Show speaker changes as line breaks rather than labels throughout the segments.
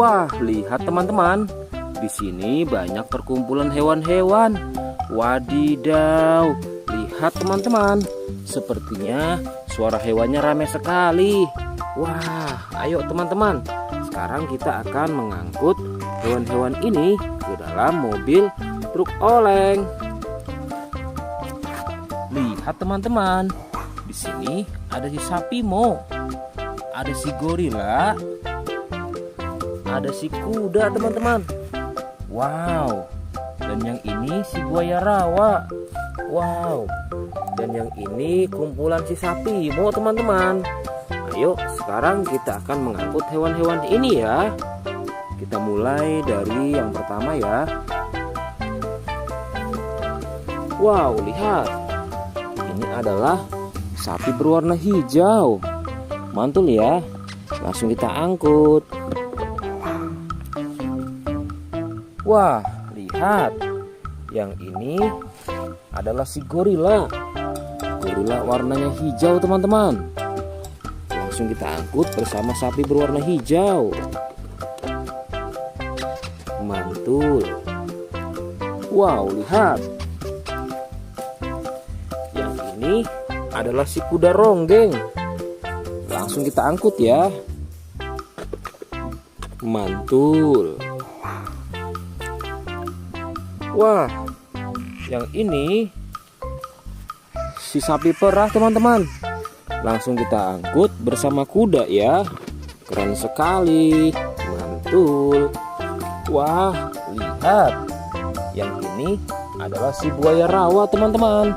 Wah, lihat teman-teman. Di sini banyak perkumpulan hewan-hewan. Wadidaw, lihat teman-teman. Sepertinya suara hewannya ramai sekali. Wah, ayo teman-teman. Sekarang kita akan mengangkut hewan-hewan ini ke dalam mobil truk oleng. Lihat teman-teman. Di sini ada si sapi mo, ada si gorila, ada si kuda teman-teman. Wow. Dan yang ini si buaya rawa. Wow. Dan yang ini kumpulan si sapi mo teman-teman. Ayo sekarang kita akan mengangkut hewan-hewan ini ya. Kita mulai dari yang pertama ya. Wow, lihat. Ini adalah sapi berwarna hijau. Mantul ya. Langsung kita angkut. Wah, lihat. Yang ini adalah si gorila. Gorila warnanya hijau teman-teman. Langsung kita angkut bersama sapi berwarna hijau. Mantul. Wow, lihat. Yang ini adalah si kuda ronggeng. Langsung kita angkut ya. Mantul. Wah, yang ini si sapi perah teman-teman. Langsung kita angkut bersama kuda ya. Keren sekali. Mantul. Wah, lihat. Yang ini adalah si buaya rawa teman-teman.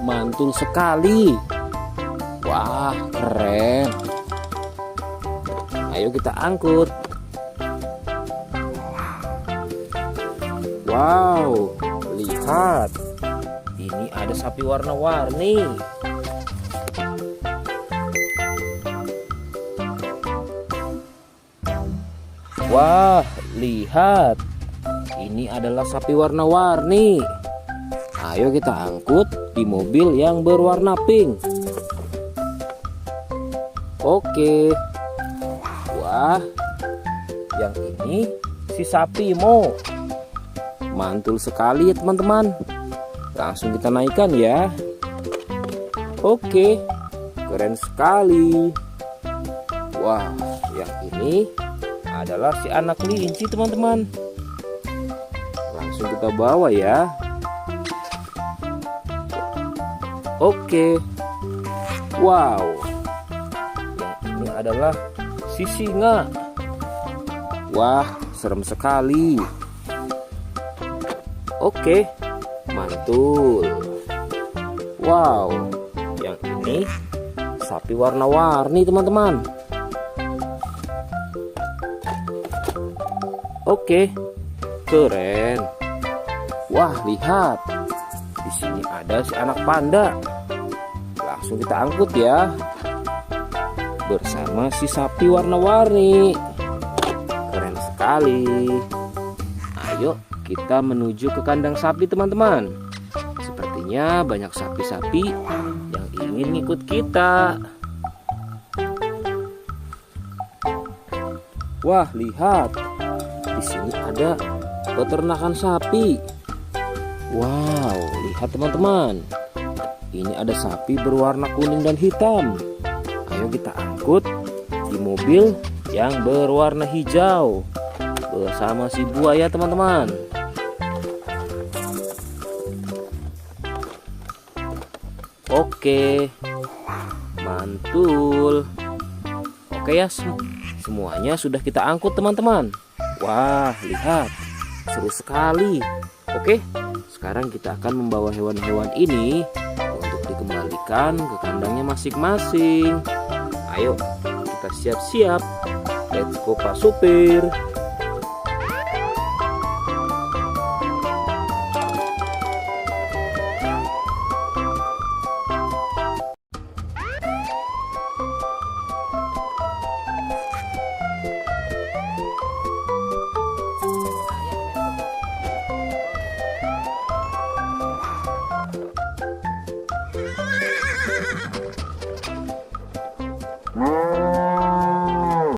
Mantul sekali. Wah, keren. Ayo kita angkut. Wow, lihat. Ini ada sapi warna-warni. Wah, lihat. Ini adalah sapi warna-warni. Ayo kita angkut di mobil yang berwarna pink. Oke. Wah, yang ini si sapi mo. Mantul sekali ya teman-teman. Langsung kita naikkan ya. Oke, keren sekali. Wah, yang ini adalah si anak kelinci teman-teman. Langsung kita bawa ya. Oke. Wow. Yang ini adalah si singa. Wah, serem sekali. Oke, mantul. Wow, yang ini sapi warna-warni teman-teman. Oke, keren. Wah, lihat. Di sini ada si anak panda. Langsung kita angkut ya. Bersama si sapi warna-warni. Keren sekali. Ayo kita menuju ke kandang sapi teman-teman. Sepertinya banyak sapi-sapi yang ingin ikut kita. Wah, lihat. Di sini ada peternakan sapi. Wow, lihat teman-teman. Ini ada sapi berwarna kuning dan hitam. Ayo kita angkut di mobil yang berwarna hijau bersama si buaya teman-teman. Oke, mantul. Oke ya, semuanya sudah kita angkut teman-teman. Wah, lihat, seru sekali. Oke, sekarang kita akan membawa hewan-hewan ini untuk dikembalikan ke kandangnya masing-masing. Ayo, kita siap-siap. Let's go Pak Supir.